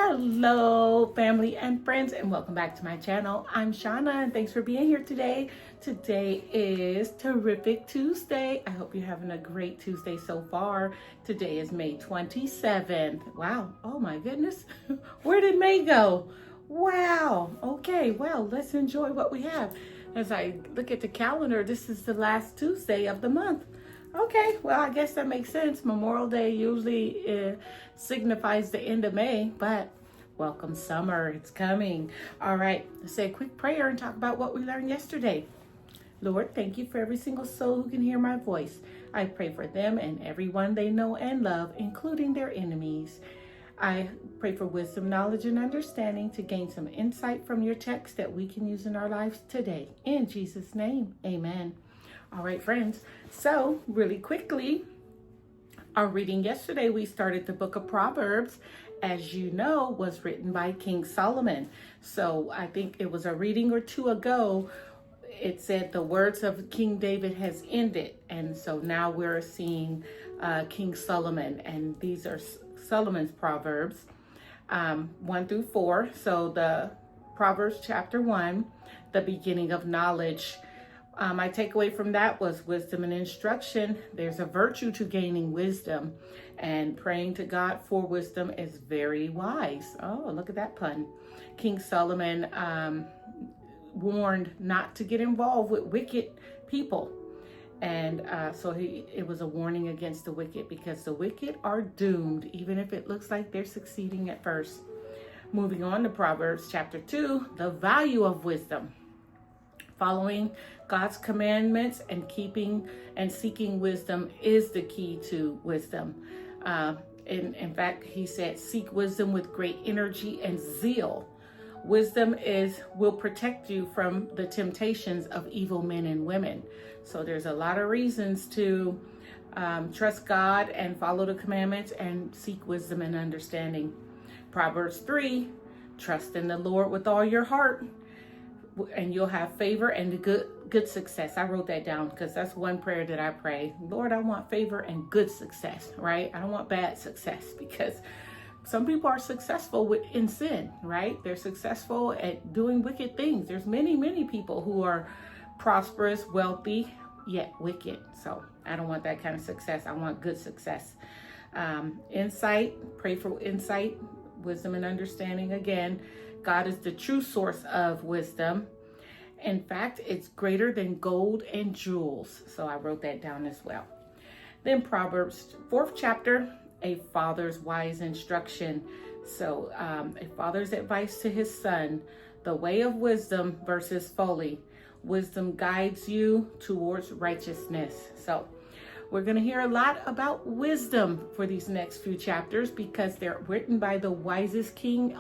Hello, family and friends, and welcome back to my channel. I'm Shauna, and thanks for being here today. Today is Terrific Tuesday. I hope you're having a great Tuesday so far. Today is May 27th. Wow. Oh my goodness. Where did May go? Wow. Okay. Well, let's enjoy what we have. As I look at the calendar, this is the last Tuesday of the month. Okay, well, I guess that makes sense. Memorial Day usually signifies the end of May, but welcome summer, it's coming. All right, let's say a quick prayer and talk about what we learned yesterday. Lord, thank you for every single soul who can hear my voice. I pray for them and everyone they know and love, including their enemies. I pray for wisdom, knowledge, and understanding to gain some insight from your text that we can use in our lives today. In Jesus' name, amen. All right, friends. So really quickly, our reading yesterday, we started the book of Proverbs, as you know, was written by King Solomon. So I think it was a reading or two ago, it said the words of King David has ended. And so now we're seeing King Solomon, and these are Solomon's Proverbs 1 through 4. So the Proverbs chapter 1, the beginning of knowledge. My takeaway from that was wisdom and instruction. There's a virtue to gaining wisdom, and praying to God for wisdom is very wise. Oh, look at that pun. King Solomon warned not to get involved with wicked people. And so it was a warning against the wicked, because the wicked are doomed, even if it looks like they're succeeding at first. Moving on to Proverbs chapter 2, the value of wisdom. Following God's commandments and keeping and seeking wisdom is the key to wisdom. In fact, he said, seek wisdom with great energy and zeal. Wisdom will protect you from the temptations of evil men and women. So there's a lot of reasons to trust God and follow the commandments and seek wisdom and understanding. Proverbs 3, trust in the Lord with all your heart, and you'll have favor and good success. I wrote that down because that's one prayer that I pray. Lord, I want favor and good success, right? I don't want bad success, because some people are successful in sin, right? They're successful at doing wicked things. There's many people who are prosperous, wealthy, yet wicked. So I don't want that kind of success. I want good success. Insight, pray for insight, wisdom, and understanding. Again, God is the true source of wisdom. In fact, it's greater than gold and jewels. So I wrote that down as well. Then Proverbs 4th chapter, a father's wise instruction. So a father's advice to his son, the way of wisdom versus folly. Wisdom guides you towards righteousness. So we're going to hear a lot about wisdom for these next few chapters, because they're written by the wisest king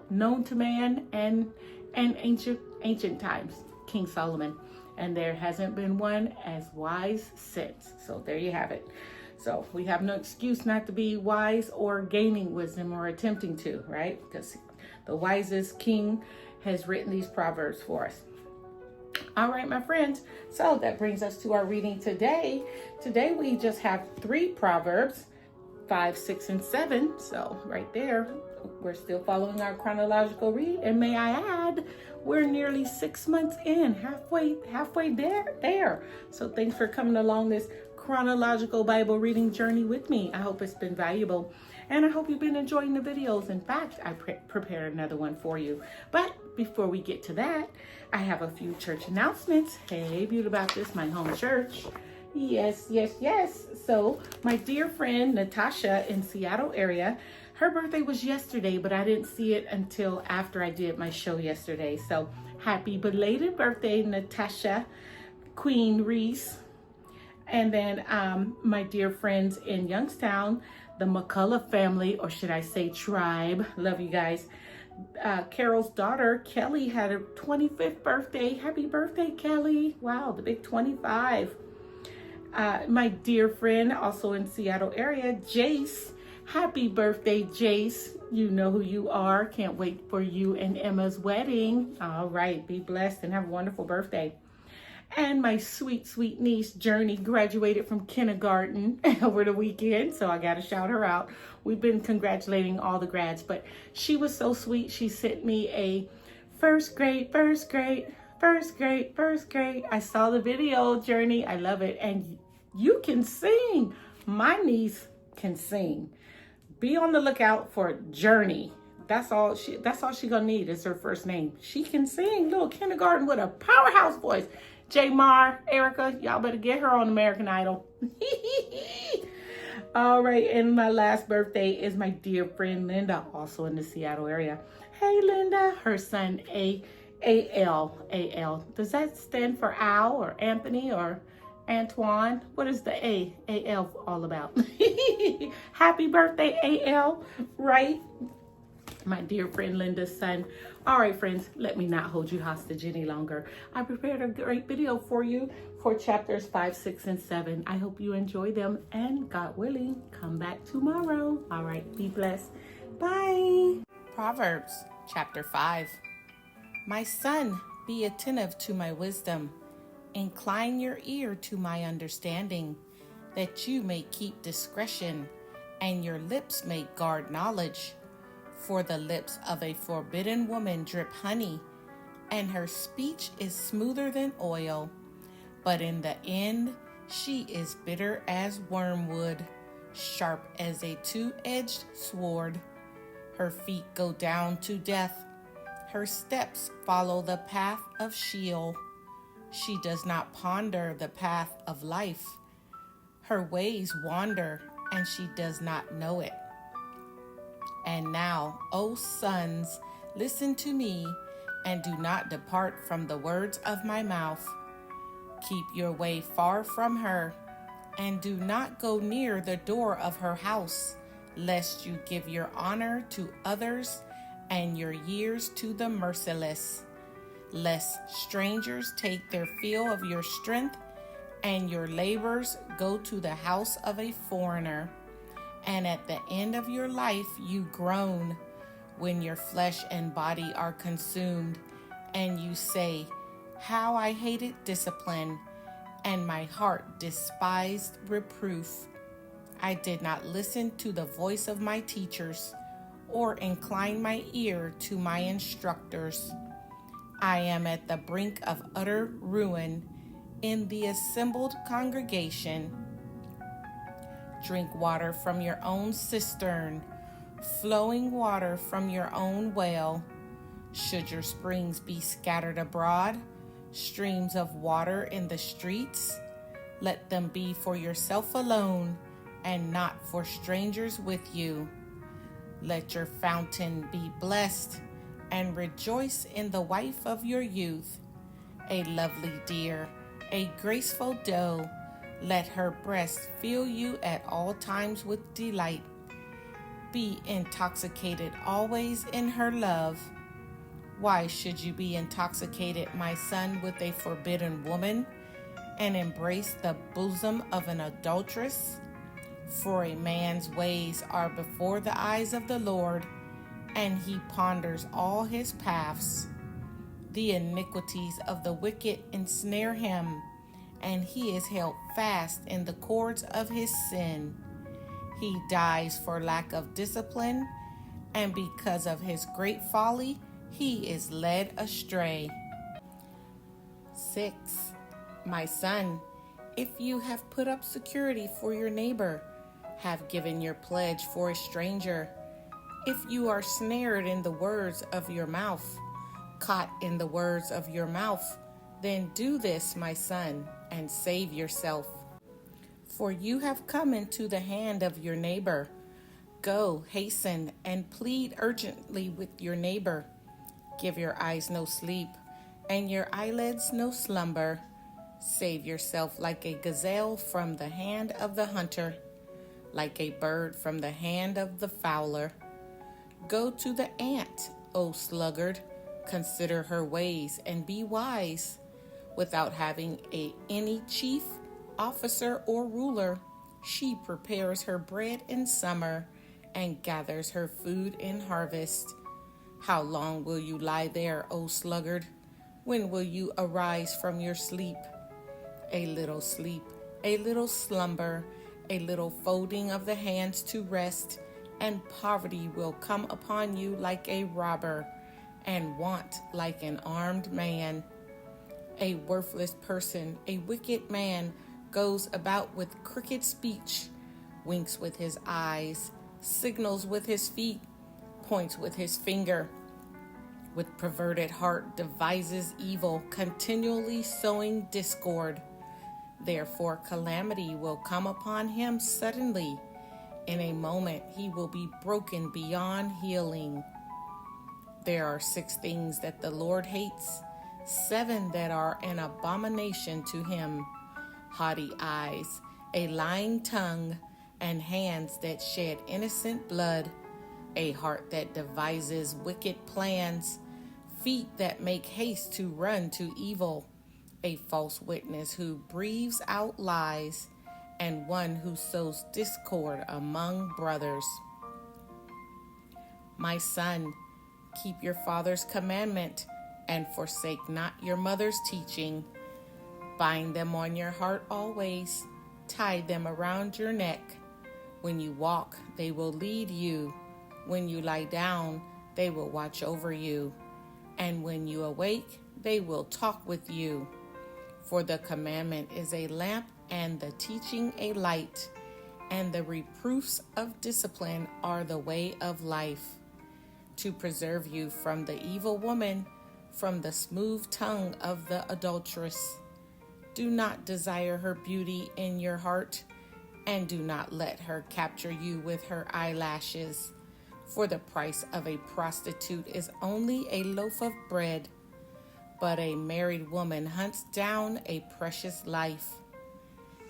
known to man and ancient times, King Solomon. And there hasn't been one as wise since. So there you have it. So we have no excuse not to be wise or gaining wisdom or attempting to, right? Because the wisest king has written these proverbs for us. All right, my friends. So that brings us to our reading today. Today we just have 3 Proverbs, 5, 6, and 7. So right there, we're still following our chronological read. And may I add, we're nearly 6 months in, halfway there. So thanks for coming along this chronological Bible reading journey with me. I hope it's been valuable, and I hope you've been enjoying the videos. In fact, I prepared another one for you. But before we get to that, I have a few church announcements. Hey, Beauty Baptist, my home church. Yes. So my dear friend Natasha in Seattle area, her birthday was yesterday, but I didn't see it until after I did my show yesterday. So happy belated birthday, Natasha, Queen Reese. And then my dear friends in Youngstown, the McCullough family, or should I say tribe. Love you guys. Carol's daughter, Kelly, had her 25th birthday. Happy birthday, Kelly. Wow, the big 25. My dear friend, also in Seattle area, Jace. Happy birthday, Jace. You know who you are. Can't wait for you and Emma's wedding. All right, be blessed and have a wonderful birthday. And my sweet, sweet niece, Journey, graduated from kindergarten over the weekend. So I got to shout her out. We've been congratulating all the grads, but she was so sweet. She sent me a first grade. I saw the video, Journey. I love it. And you can sing. My niece can sing. Be on the lookout for Journey. That's all she gonna need is her first name. She can sing, little kindergarten with a powerhouse voice. J Mar, Erica, y'all better get her on American Idol. All right, and my last birthday is my dear friend Linda, also in the Seattle area. Hey Linda, her son A-L. Does that stand for Al or Anthony or Antoine? What is the A-L all about? Happy birthday, A-L, right? My dear friend Linda's son. All right, friends, let me not hold you hostage any longer. I prepared a great video for you for chapters 5, 6, and 7. I hope you enjoy them, and God willing, come back tomorrow. All right, be blessed. Bye. Proverbs chapter 5. My son, be attentive to my wisdom. Incline your ear to my understanding, that you may keep discretion, and your lips may guard knowledge. For the lips of a forbidden woman drip honey, and her speech is smoother than oil. But in the end, she is bitter as wormwood, sharp as a two-edged sword. Her feet go down to death. Her steps follow the path of Sheol. She does not ponder the path of life. Her ways wander, and she does not know it. And now, O sons, listen to me, and do not depart from the words of my mouth. Keep your way far from her, and do not go near the door of her house, lest you give your honor to others and your years to the merciless, lest strangers take their fill of your strength, and your labors go to the house of a foreigner. And at the end of your life you groan, when your flesh and body are consumed, and you say, how I hated discipline, and my heart despised reproof. I did not listen to the voice of my teachers, or incline my ear to my instructors. I am at the brink of utter ruin in the assembled congregation. Drink water from your own cistern, flowing water from your own well. Should your springs be scattered abroad, streams of water in the streets, let them be for yourself alone, and not for strangers with you. Let your fountain be blessed, and rejoice in the wife of your youth, a lovely deer, a graceful doe. Let her breast fill you at all times with delight. Be intoxicated always in her love. Why should you be intoxicated, my son, with a forbidden woman, and embrace the bosom of an adulteress? For a man's ways are before the eyes of the Lord, and he ponders all his paths. The iniquities of the wicked ensnare him, and he is held fast in the cords of his sin. He dies for lack of discipline, and because of his great folly, he is led astray. 6. My son, if you have put up security for your neighbor, have given your pledge for a stranger, if you are snared in the words of your mouth, caught in the words of your mouth, then do this, my son, and save yourself. For you have come into the hand of your neighbor. Go, hasten, and plead urgently with your neighbor. Give your eyes no sleep, and your eyelids no slumber. Save yourself like a gazelle from the hand of the hunter, like a bird from the hand of the fowler. Go to the ant, O sluggard, consider her ways and be wise. Without having any chief, officer, or ruler, she prepares her bread in summer and gathers her food in harvest. How long will you lie there, O sluggard? When will you arise from your sleep? a little sleep, a little slumber, a little folding of the hands to rest, and poverty will come upon you like a robber, and want like an armed man. A worthless person, a wicked man, goes about with crooked speech, winks with his eyes, signals with his feet, points with his finger. With perverted heart devises evil, continually sowing discord. Therefore calamity will come upon him suddenly. In a moment he will be broken beyond healing. There are 6 things that the Lord hates, 7 that are an abomination to him: haughty eyes, a lying tongue, and hands that shed innocent blood, a heart that devises wicked plans, feet that make haste to run to evil, a false witness who breathes out lies, and one who sows discord among brothers. My son, keep your father's commandment, and forsake not your mother's teaching. Bind them on your heart always, tie them around your neck. When you walk, they will lead you. When you lie down, they will watch over you. And when you awake, they will talk with you. For the commandment is a lamp, and the teaching a light, and the reproofs of discipline are the way of life, to preserve you from the evil woman, from the smooth tongue of the adulteress. Do not desire her beauty in your heart, and do not let her capture you with her eyelashes. For the price of a prostitute is only a loaf of bread, but a married woman hunts down a precious life.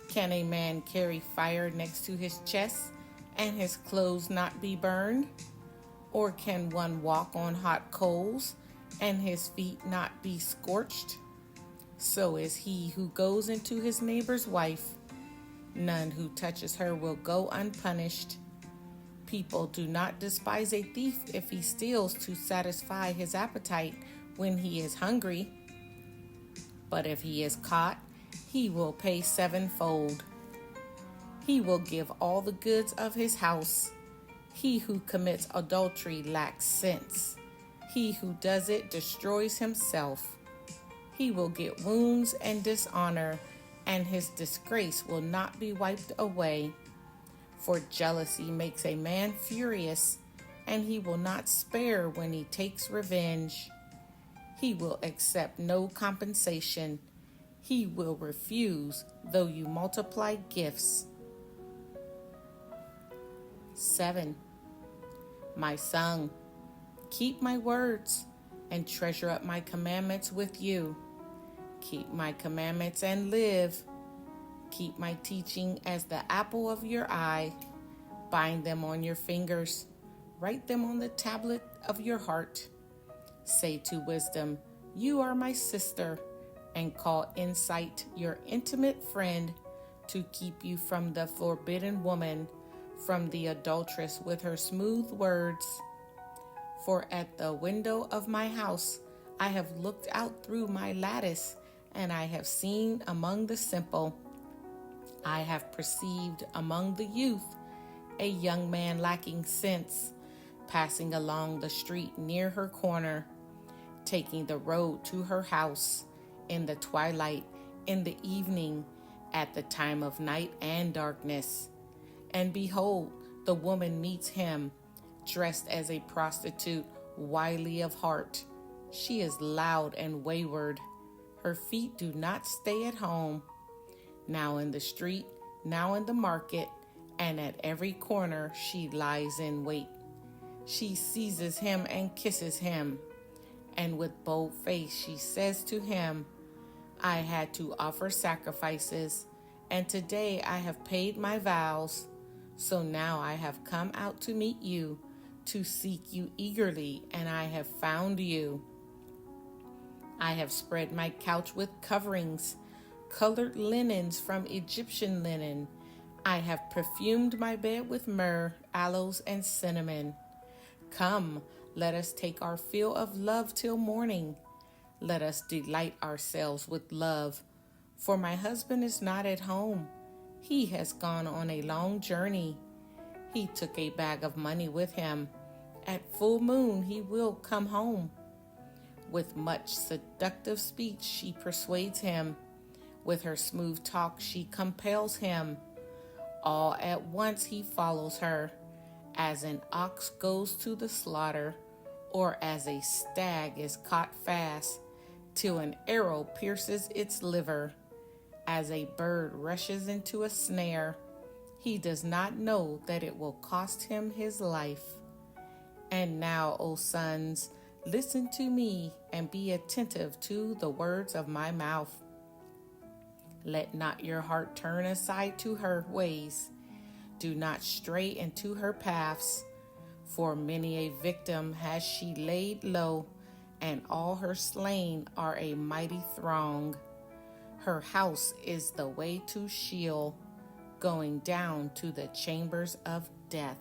Can a man carry fire next to his chest and his clothes not be burned? Or can one walk on hot coals and his feet not be scorched? So is he who goes into his neighbor's wife. None who touches her will go unpunished. People do not despise a thief if he steals to satisfy his appetite when he is hungry. But if he is caught, he will pay 7-fold. He will give all the goods of his house. He who commits adultery lacks sense. He who does it destroys himself. He will get wounds and dishonor, and his disgrace will not be wiped away. For jealousy makes a man furious, and he will not spare when he takes revenge. He will accept no compensation. He will refuse, though you multiply gifts. 7. My son, keep my words and treasure up my commandments with you. Keep my commandments and live. Keep my teaching as the apple of your eye. Bind them on your fingers. Write them on the tablet of your heart. Say to wisdom, you are my sister, and call insight your intimate friend, to keep you from the forbidden woman, from the adulteress with her smooth words. For at the window of my house I have looked out through my lattice, and I have seen among the simple. I have perceived among the youth a young man lacking sense, passing along the street near her corner, taking the road to her house, in the twilight, in the evening, at the time of night and darkness. And behold, the woman meets him, dressed as a prostitute, wily of heart. She is loud and wayward. Her feet do not stay at home. Now in the street, now in the market, and at every corner she lies in wait. She seizes him and kisses him, and with bold face she says to him, I had to offer sacrifices, and today I have paid my vows. So now I have come out to meet you, to seek you eagerly, and I have found you. I have spread my couch with coverings, colored linens from Egyptian linen. I have perfumed my bed with myrrh, aloes, and cinnamon. Come, let us take our fill of love till morning. Let us delight ourselves with love, For my husband is not at home. He has gone on a long journey. He took a bag of money with him. At full moon he will come home. With much seductive speech she persuades him. With her smooth talk she compels him. All at once he follows her, as an ox goes to the slaughter, or as a stag is caught fast, till an arrow pierces its liver. As a bird rushes into a snare, he does not know that it will cost him his life. And now, O sons, listen to me and be attentive to the words of my mouth. Let not your heart turn aside to her ways. Do not stray into her paths. For many a victim has she laid low, and all her slain are a mighty throng. Her house is the way to Sheol, going down to the chambers of death.